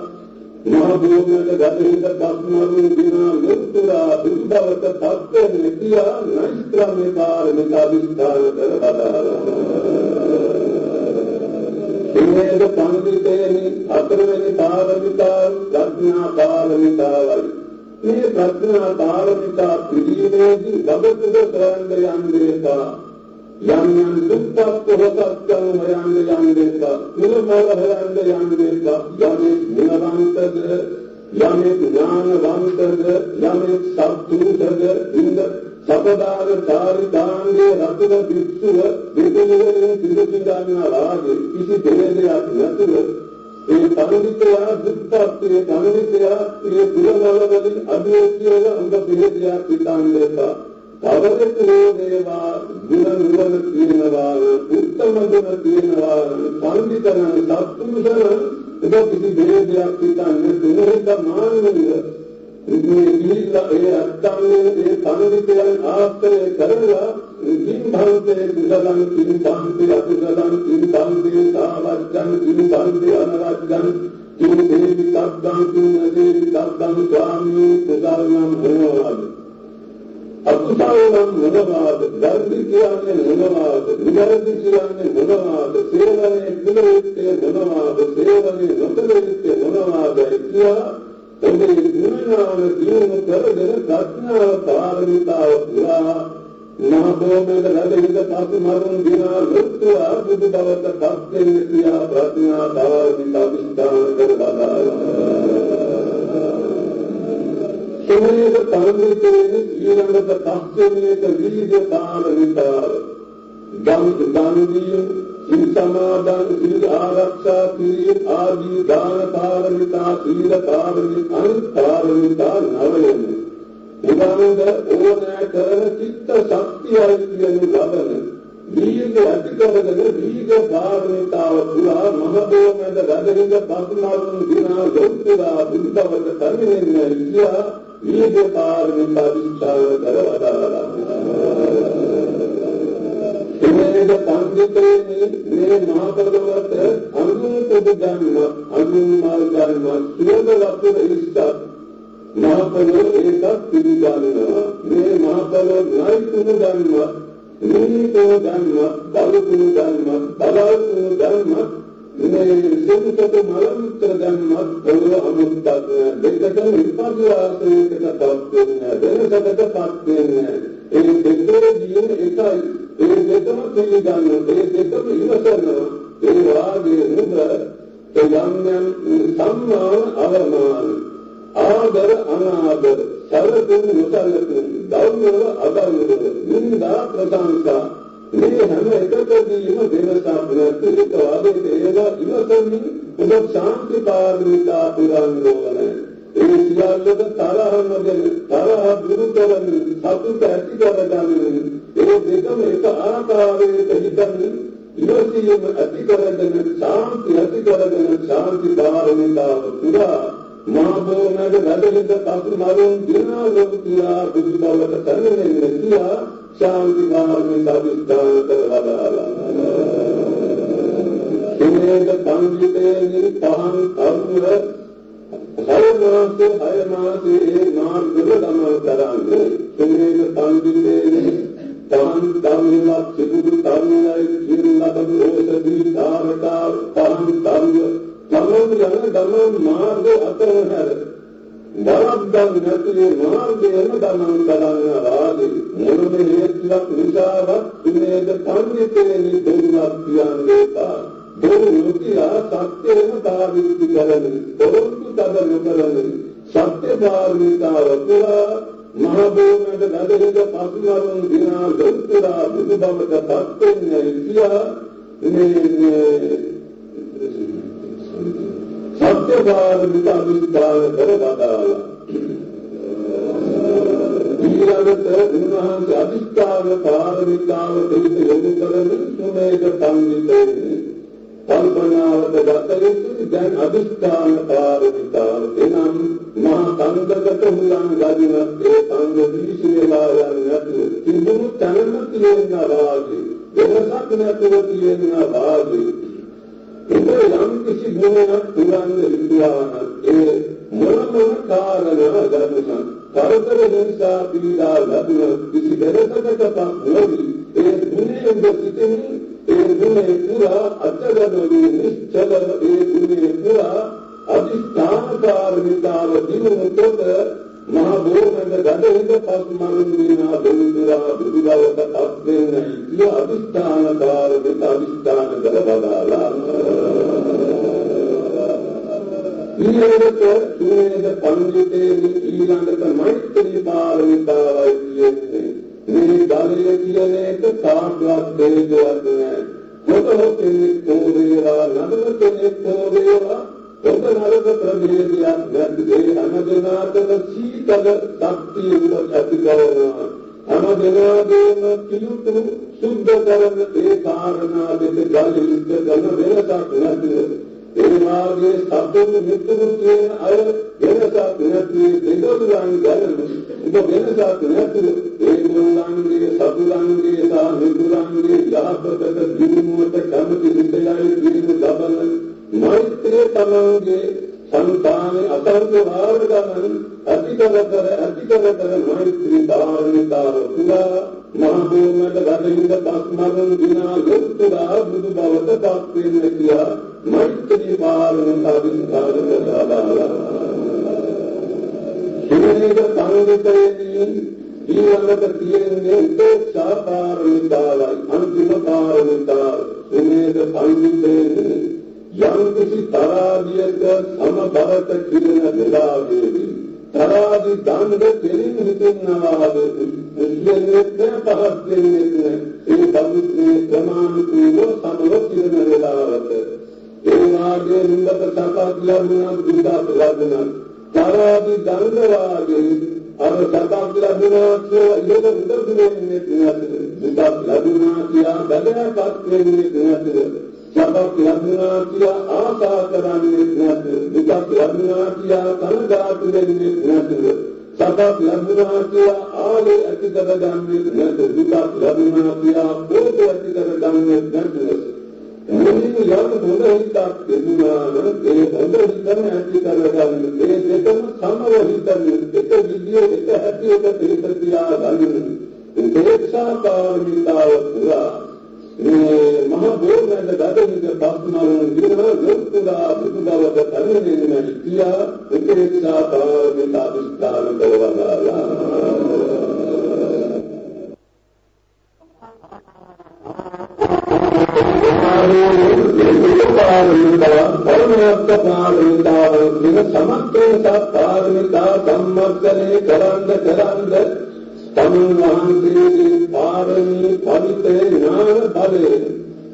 Speaker 1: මහ භූමියට ගතහිත පස්මරුන් දිනා ලොකුලා බුද්ධවත තත්ත්වයෙන් කියා නෛෂ්ක්‍රම්‍ය පාරමිතා විස්තර කර බදාලා. මේක පඬිතේනි අතරවෙනි පාරමිතා ප්‍රඥා පාරමිතාවයි. මේ ප්‍රඥා පාරමිතා පිළිමේදී ගබතුද කරන්න යන්නේපා. යම් යම් දුක්ඛ පොහසත්කම් හොයන්න යන්නේපා. නිර්මල හොයන්න යන්නේපා. යමේ ගුණවන්තද යමේ ඥානවන්තද යමේ සත්තුතද ඉන්ද සපදාර ධාරිතාංගේ රතුන වික්ෂුව දෙවියන්ගේ පිළිසිඳන්නා වාගේ කිසි දෙයක් නැතුව ඒ පඬිතුයා දුක්ඛත්වයේ පඬිතුයා ඒ කුලවලවලින් අභියෝගය උඹ පිළිදියා පිටාන්දේපා. අවරේ දේවා ගුණ නුවණ කියනවා උත්තම ගුණ කියනවා පඬිතන සත්පුරුෂයන් ඔබ කිසි දෙයක් පිටාන්නේ දුරට මාන්නේ මේ ගිහිල්ලා ඒ අත්තන්නේ ඒ පඬිතුයන් ආශ්‍රය කරලා කිං භවතේ කුසලං කිං භවතේ අකුසලං කිං භවතේ සාවජ්ජං කිං භවතේ අනවජ්ජං කිං දේවි සබ්බං කිං දේවි සබ්බං ස්වාමී කුසලං මොනවාද අකුසලං මොනවාද ධර්ම කියන්නේ මොනවාද නිවැරදි කියන්නේ මොනවාද සේවනයේ පිළිවෙත්තේ මොනවාද සේවනයේ නොකළයුත්තේ මොනවාද කියලා ඔබේ ගුණාන දියුණු කරගෙන ප්‍රඥා පාරමිතාව පුරා මහ භූමියට රැඳෙහිද පසු මරුන් දිනා ලොකුලා බුදු බවට පත් වෙන්න කියා ප්‍රඥා පාරමිතා විස්තර කර බදාලා. සමනේක පන්විතේනි ඊළඟට පස්වෙනියක වීර්ය පාරමිතාව ගම්දීය සිල් සමාදන් සිල් ආරක්ෂා කිරීම ආදී දාන පාරමිතා සීල පාරමිතා පාරමිතා නවයයි. උදානද ඕනෑ කරන චිත්ත ශක්තියයි කියන ලබන වීර්ය අධිකවදන වීර්ය පාරමිතාව පුරා මහ භූමියට රැඳෙහිද පස්මරුන් දිනා ලොකුලා බුද්ධවත තරුණෙන්නේ කියා වීර්ය පාරමිතා විස්තර කරවදාලා. මේක පන්දිතේනි මේ මහ පොළොවට අනුන් පොදු ධර්ම අනුන් මාර්ග ධර්ම සියලු වතුර ඉස්සත් මහ පොළොව ඒකත් පිළිගන්නවා. මේ මහ පොළොව නායකුණු ධර්ම නීතෝ ධර්ම බලුකුණු ධර්ම බලාකුණු ධර්ම මේ සුදුසුක මලමුත්‍ර ධර්ම පොළොව අමුත්තක් දෙකට විපර්යාසයකට පත් වෙන වෙනසකටපත් වෙන ඒ දෙකේ ජීවන එකයි. ඒ දෙකම පිළිගන්න ඒ දෙකම ඉවසන ඒ වාගේ නුඹ යම් සම්මාන අවමාන ආදර අනාදර සැලකුම් නොසැලකුම් ගෞරව අගෞරව නින්දා ප්‍රශංසා මේ හැම එකකදීම වෙනසක් නැති එක වාගේ ඒවා ඉවසමින් ඔබ ශාන්ති පාරමිතා පුරන්න ඕනේ. ඒ සියල්ලද තරහ නොගෙන තරහ දුරු කරමින් සතුට ඇති කරගන්න ඒ දෙකම එක ආකාරයකට හිතමින් ඉවසීම ඇති කරගෙන ශාන්ති ඇති කරගෙන ශාන්ති පාරමිතාව පුරා මහ භූමියට රැඳෙහිද පසු මරුන් දිනා ලොකුලා බුදු බවට තරුණෙන්නේ කියා ශාන්ති පාරමිතා විස්තර කරවදාලා. මේක පන්දිතේනි පහන් කරුණ හය මාසේ මාර්ගවල ගමන් කරන්නේ. මේක පන්දිතේනි පහන් තරුණලා සිකුරු තරුණයි කියන ලබන ඕසදී තාරකා පහන් තරුණ තමන් යන ගමන් මාර්ග අතරහැර දරද්දන් නැතිේ මාර්ගයම ගමන් කරන වාගේ මොනම හේතුවක් නිසාවත් තුනේද පඬිතේනි දුරුවක් කියන්නේ තා දුරු නොකියා සත්‍යම පාවිච්චි කරමින් පොරොන්දු තද නොකරමින් සත්‍ය ධර්මිතාව පුරා මහ භූමියට ගඩහිද පසුමරුන් දිනා ලොකුරා බුදු බවට පත් වෙන්නේ කියා සත්‍ය ධර්මිතාව විස්තර කරවදාලා ඊළඟට උන්වහන්සේ අධිෂ්ඨාන පාරමිතාව දෙවිත යොමු කරමින් සුමේද පඬිතේනි කල්පනාවට ගත යුතුයි දැන් අධිෂ්ඨාන පාරමිතාව එනම් මහා කන්දකට හුලං ගදින ඒ කන්ද දීශේලා යන්නේ තිබුණු තැනම තියෙනා වාගේ වෙනසක් නැතුව තියෙනා වාගේ ඒක යම් කිසි ගුණයක් පුරන්න විද්‍යාවන ඒ මොන කාරණා ගන්නවා කරදර නිසා පීඩා ලැබුණ කිසි වෙනසකට නොවි ඒ ගුණයෙන් සිටින්නේ ඒ ගුණේ පුරා අත්දැකීම් නිශ්චල ඒ ගුණේ පුරා අධිෂ්ඨාන පාරමිතාව දිනුනොත් මහ භූමියට ගඩහිද පස්මරුන් විනා දුරුදා බුදුබවට පත් වෙන්නේ කිය අධිෂ්ඨාන පාරමිතාව අධිෂ්ඨාන කරවදාලා ඊළඟට තුනේද පඬිතේනි ඊළඟට මෛත්‍රී පාරමිතාවයි කියන්නේ මේ ධර්මයේ කියන එක කාර්යයක් දෙයක් නෑ මොකද කෙනෙක් තෝරේවා නඩල කෙනෙක් තෝරේවා ඔබ නරක ප්‍රභේදයක් නැත්නම් හැමදෙනාටම සීතල ශක්තිය ඇති කරනවා හැමදෙනාගේම පිළිතුරු සුද්ධ කරන ඒ කාරණා දෙක ගලිත කරන වෙනසක් නැතුව ඒ වාගේ සතුන් මිතුරු කියන අය වෙනසක් නැති දෙගොල්ලන් ගැන ඔබ වෙනසක් නැතුව ඒගොල්ලන්ගේ සතුන්ගේ සහ මිතුරන්ගේ යහපතට දිනුවට කැමති විදයයි දිනු ලබන මෛත්‍රිය තමන්ගේ සංතානේ අසංඛ්‍ය වාර ගමන් අතිකවතර මෛත්‍රී ධාර්මිකාව පුරා මහ භූමියට ගඩහිද පස්මරුන් දිනා ලොකුරා බුදු බවට පත් වෙන්නේ කියා මෛත්‍රී පාරමිතාව විස්තර කරලා සුමේද පඬිතේනි ඊළඟට තියෙන්නේ උපේක්ෂා පාරමිතාවයි අන්තිම පාරමිතාව සුමේද පඬිතේනි යම් කිසි තරාදියක සමබරත කිරණ වෙලාවේදී තරාදි දණ්ඩ කෙලින් හිටින්නවාද මුස්ලිම්යෙක් පහත් වෙන්නේ ඒ පවිත්‍රයේ ප්‍රමාණිකව සමව කිරණ වෙලාවට ඒ වාගේ නින්දක සකස් ලැබුණා දුක ලැබුණා තරාදි දණ්ඩ වාගේ අර සකස් ලැබුණා කියලා ඒක උදදුනේ නැති දුක ලැබුණා කියලා බඩයපත් වෙන්නේ නැති සබක් ලැබුණා කියලා ආශා කරන්නේ නැත දුක ලැබුණා කියලා කනගාටු වෙන්නේ නැත සබක් ලැබුණා කියලා ආලේ ඇති කර ගන්නේ නැත දුක ලැබුණා කියලා පොත ඇති කර ගන්නේ නැත මොනින් යම් හොඳ හිතක් තිබුණා නම් ඒ හොඳ හිතම ඇති කර ගන්න ඒ දෙකම සමව හිතන්නේ එක විදියට එක හැටියට පිළිපදියා ගන්න උපේක්ෂා පාරමිතාව පුරා මහ භූමියට ගඩහිද පස්මරුන් දිනා ලොකුරා බුදු බවට පරිණින්නේ කියා උපේක්ෂා පාරමිතාව විස්තර කරවදාලා පාරමිතාව දින සමත්ත්ව පාරමිතා සම්මර්ථනේ කරන්ද තමුන් වහන්සේගේ පාරමී පවිත්‍ර ඥාන බලයෙන්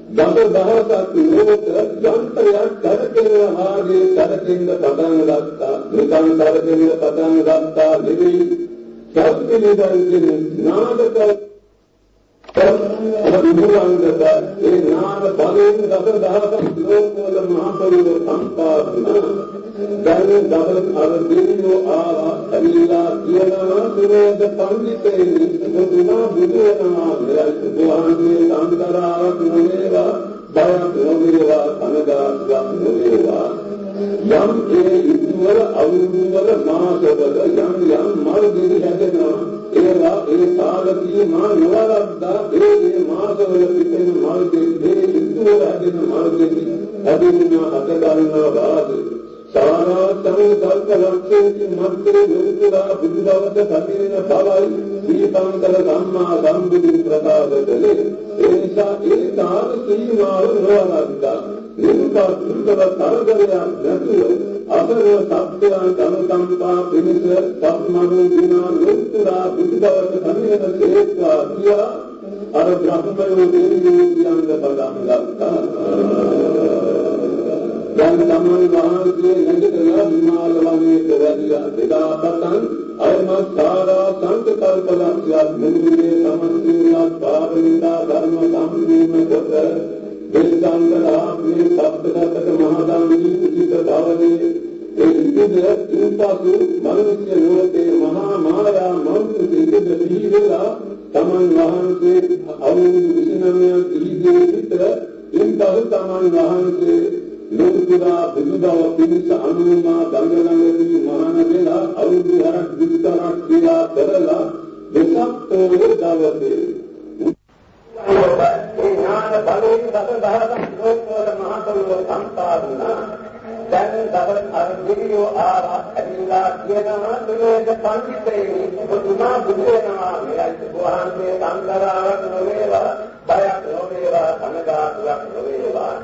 Speaker 1: දස දහසක් ලෝක යන්ත්‍රයක් කරකෙනවා වාගේ කරකෙන්න පටන් ගත්තා නිකන් කරකෙන්න පටන් ගත්තා නෙවෙයි සත්පිළිබඳින් නාදක අනුරංගත ඒ නාද බලයෙන් දස දහසක් ලෝකවල මහපොළොව සම්පාදන දැන් දවස් අරදීනෝ ආවා ඇවිල්ලා කියනවා සුරේද පඬිතේනි දුනා බුදුනවා මෙලයි සම්තරාවක් නොවේවා බයක් නොවේවා කනගාටුවක් නොවේවා යම් ඒ ඉතුවර අවුරුදුවල මාසවල යම් මල් දිවි හැදෙනවා ඒවා ඒ සාලකී මා නවරද්දා ඒ මාසවල පිටෙන මාර්ගයේ ඒ ඉන්දුවල හැදෙන මාර්ගයේ හැදෙන හත ගන්නා වාද සාරා සංකල්ප ලක්ෂේති මන්ත්‍රේ ලෝකුරා බුදුදවස සම්මිලන බවයි දීපංකල සම්මා සම්බුද්ධ ප්‍රකාශකලේ ඒ නිසා ඒ තාර සීමාව නවරද්දා නිරුපා දුර්ගව තරගලයක් නැතුව අසර සත්‍යයන් කනුකම්පා පිණිස සම්මරු දිනා ලෝකුරා බුදුදවස සම්මිලන සේත්වා කියා අර බ්‍රහ්මයෝ දෙවියෝ කියන්න පටන් ගත්තා. දැන් තමයි වහන්සේ නැගිටලා හිමාල වනයේට වැඩිලා එදා පටන් අයමත් සාරා සංකල්ප ලක්ෂ්‍යයක් මුළුමනේ සමන්තියක් පාරමිතා ධර්ම සම්පූර්ණ කොට දෙසංගලා මේ සබ්දගතක මහදානී කුසිත භවනේ ඒ ඉදිරිය ඉන්පසු මනුෂ්‍ය ලෝකේ මහා මායා මෞර්ය සිද්ධ දීලා තමන් වහන්සේ අවුරුදු 29 ඉදිරියේ විතර ඉන්පසු තමන් වහන්සේ ලෝකුරා බුදුදව පිණිස අනුමා ගංගානගරී මහාන වෙලා අවුරුදු 6ක් විතරක් ක්‍රියා කරලා වෙසක් තෝරේ දවසේ ඥාන බලයෙන් දසදහසක් ලෝකවල මහතලෝ සම්පාදුනා දැන් දවස් අරදිරියෝ ආරක්ෂිලා කියනවා දුරේද පඬිතේ පුදුමා බුදු වෙනවා මෙයයි වහන්සේ සංකරාවක් නොවේවා බයක් නොවේවා කනගාටුවක් නොවේවා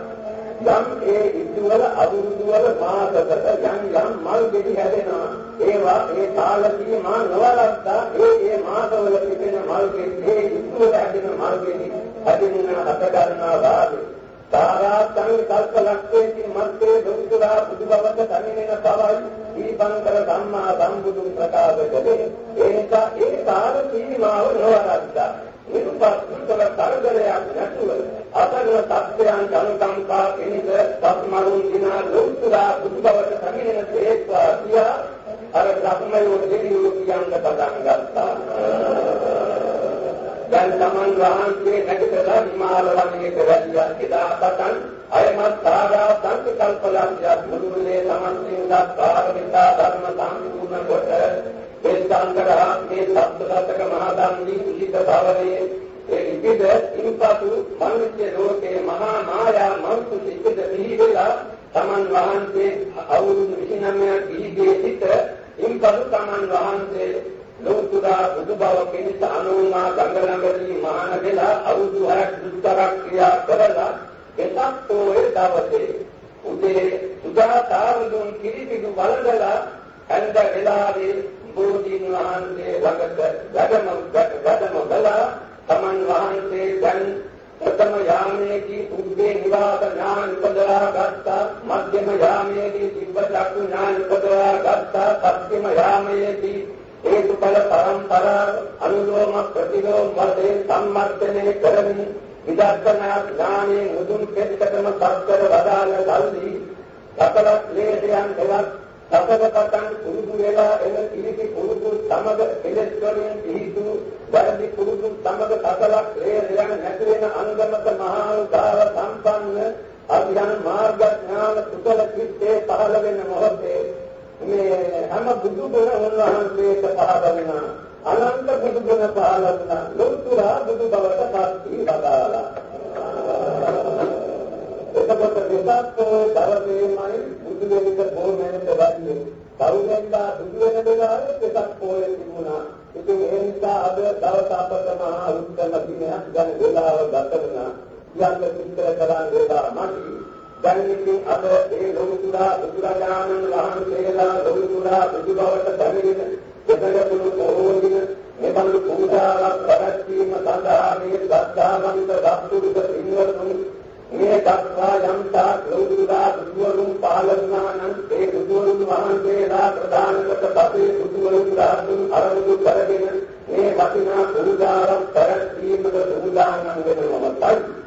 Speaker 1: යම් ඒ ඉදුවල අවුරුදුවල මාසකට යම් මල් ගෙඩි හැදෙනවා ඒවා ඒ කාලකී මා නවරද්දා ඒ මාසවල පිටෙන මල් ගෙඩි ඒ ඉදුවල හැදෙන මල් ගෙඩි හැදෙන හත ගන්නා වාගේ සාරා සංකල්ප ලක්ෂේති මත්තේ දුරුදා බුදුබවත තනිනෙන බවයි දීපංකර ධම්මා සම්බුදුන් ප්‍රකාශ කළේ ඒකා ඒ කාල සීමාව නවරද්දා නිරුපත්තුල තරගලයක් නැතුව අසරල සත්‍යයන් කනුකම්පා පිණිස සත්මරුන් දිනා ලෝතුරා බුදුබවට තනිනෙන තේත්වා කියා අර ධර්මයෝ දෙවියෝ කියන්න පටන් ගත්තා. දැන් තමන් වහන්සේ නැගිටලා හිමාල වනයේට වැඩියා එදා පටන් අයමත් සාරා සංකල්ප ලක්ෂ්‍යයක් මුළුමනේ සමන්තිංගත් පාරමිතා ධර්ම සම්පූර්ණ කොට දේශාන්තරා මේ සබ්දගතක මහදානී කුසිත භවනේ ඒ විවිධ ඉන්පසු මනුෂ්‍ය ලෝකේ මහා මායා මෞර්ය සිද්ධ පිළිවෙලා තමන් වහන්සේ අවුරුදු 29 ඉහිදී සිට ඉන්පසු තමන් වහන්සේ ලෝතුරා බුදුබව පිණිස අනුමා ගංගානගරී මහාන වෙලා අවුරුදු 6ක් දුක්තරක් ක්‍රියා කරලා එතක් පොයේ දවසේ උදේ සුදාතාරුදුන් කිරිපිඩු වළඳලා ඇඳ වෙලාවේ බෝධීන් වහන්සේ ළඟට වැඩම කළා. තමන් වහන්සේ දැන් ප්‍රථම යාමයේදී උද්දේ නිවාස ඥාන උපදවා ගත්තා. මධ්‍යම යාමයේදී සිබ්බචක්ඛු ඥාන උපදවා ගත්තා. පස්චිම යාමයේදී හේතුඵල පරම්පරාව අනුලෝම ප්‍රතිලෝම වශයෙන් සම්මර්ථනය කරමින් විදර්ශනා ඥානයේ මුදුන් පෙත්තටම සත්‍යව වදාළ කල්හි සකල ක්ලේශයන් එවත් සතපතන් පුරුදු වෙලා එන කිලිටි පුරුදු සමග එලෙස් වලින් පිහිටු වැඩි පුරුදු සමග සකල ක්ලේශයන් නැති වෙන අංගමත මහා උදාව සම්පන්න අභිඥාන මාර්ග ඥාන කුසල චිත්තේ පහළ වෙන මොහොතේ මේ හැම බුදු ගුණ උන්වහන්සේට පහළ වෙන අනන්ත බුදු ගුණ පහළ වෙන ලෝතුරා බුදු බවට පත්වී වදාලා. එතකොට විසක්කෝ දවසේමයි බුදු වෙනක බොහොමකට වන්නේ. කවුරුන්දා බුදු වෙන වෙලාවේ විසක්කෝය තිබුණා. ඉතින් ඒ නිසා අද දවස් අපට මහා උත්තම දිනයක් ගන්න වෙලාව ගත වෙනා. යන්න විස්තර කරන්න වෙලා මාටි. දැන් ඉතින් අද ඒ ලෝතුරා බුදුරජාණන් වහන්සේලා ලෝතුරා බුදු බවට පැමිණෙන දෙතගතුළු පොහොදින මෙබඳු පූජාවක් පැවැත්වීම සඳහා මේ ශ්‍රද්ධාවන්ත දස්තුරුක පින්වතුන් මේ දක්වා යම්තා ලෝතුරා බුදුවරුන් පාලනා නම් ඒ බුදුවරුන් වහන්සේලා ප්‍රදාන කොට පසේ බුදුවරුන් රහතුන් අරමුණු කරගෙන මේ වටිනා පූජාවක් පැවැත්වීමට සූදානම් වෙනවමයි.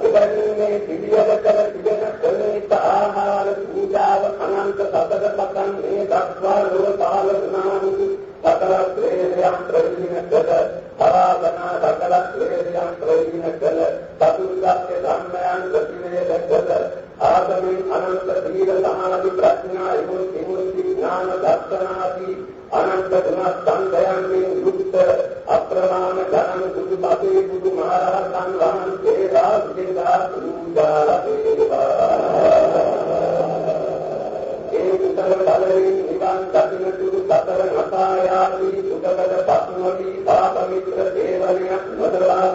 Speaker 1: ඉබන්නේ පිළිවෙල කර තිබෙන ප්‍රණීත ආහාර පූජාව අනන්ත සතර පතන් මේ දක්වා ලෝක පාලනානුකු සතර ක්ලේශයන් ප්‍රවිණ කළ ආරාධනා සකල ක්ලේශයන් ප්‍රවිණ කළ චතුර්ග්ග ධර්මයන් ප්‍රතිවේද කළ ආගමෙන් අනන්ත සීල සමාධි ප්‍රඥා විමුක්ති ඥාන දර්ශනාදී අනන්ත ගුණ සංගයන්ගෙන් යුක්ත අප්‍රමාණ ධර්ම සුදු බතේ බුදු මහරහතන් වහන්සේලා විදා පූජා වේවා. ඒ කුසල බලයෙන් නිවන් දකින තුරු සතර නපායාදී සුගත පස්මවි පාප මිත්‍ර දේවණයක් නොදලා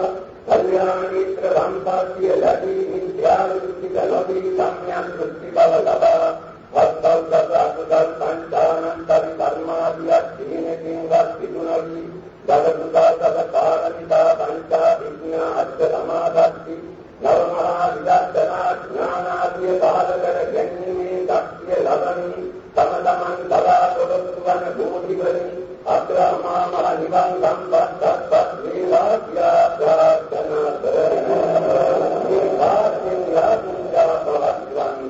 Speaker 1: කල්යාණ මිත්‍ර සම්පත්තිය ලැබී මිත්‍යා දෘෂ්ටි කලපී සම්‍යක් දෘෂ්ටි බව ලබා වත්තව්දස අකුසල් පංචානන්තරි කර්මාදියක් දීනකින් වත් පිටුනවි දසුදාසක කාරණිතා පංචා විඥා අත්ථ සමාදatti නවමහා විදර්ශනා ඥානාදිය පහළ කර ගැනීමේ ශක්තිය ලබමින් තම තමන් බලාපොරොත්තු වන බෝධිවලින් අත්‍රාමා මහ නිවන් සම්පත්තත් වේවා කියා ප්‍රාර්ථනා කරමි. මේ වාක්‍යය යාපුජා පවත්වන්න.